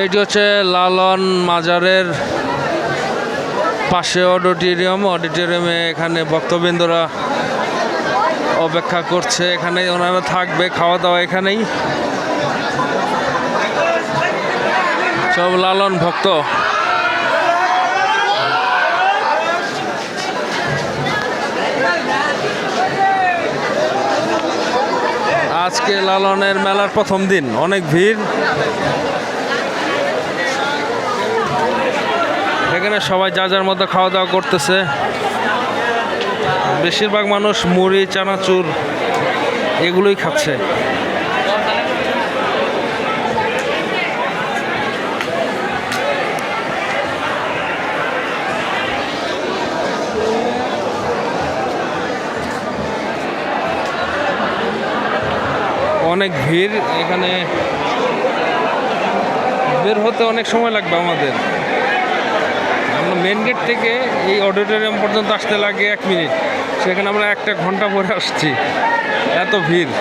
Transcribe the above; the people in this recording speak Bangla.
এইটি হচ্ছে লালন মাজারের পাশে অডিটোরিয়ামে এখানে ভক্তবৃন্দরা অপেক্ষা করছে। এখানে ওনারা থাকবে, খাওয়া দাওয়া এখানেই। সব লালন ভক্ত। আজকে লালনের মেলার প্রথম দিন, অনেক ভিড়। এখানে সবাই যা যার মতো খাওয়া দাওয়া করতেছে। বেশিরভাগ মানুষ মুড়ি, চানাচুর এগুলোই খাচ্ছে। অনেক ভিড়, এখানে বের হতে অনেক সময় লাগবে আমাদের। আমরা মেন গেট থেকে এই অডিটোরিয়াম পর্যন্ত আসতে লাগে 1 মিনিট, সেখানে আমরা 1 ঘন্টা পরে আসছি, এত ভিড়।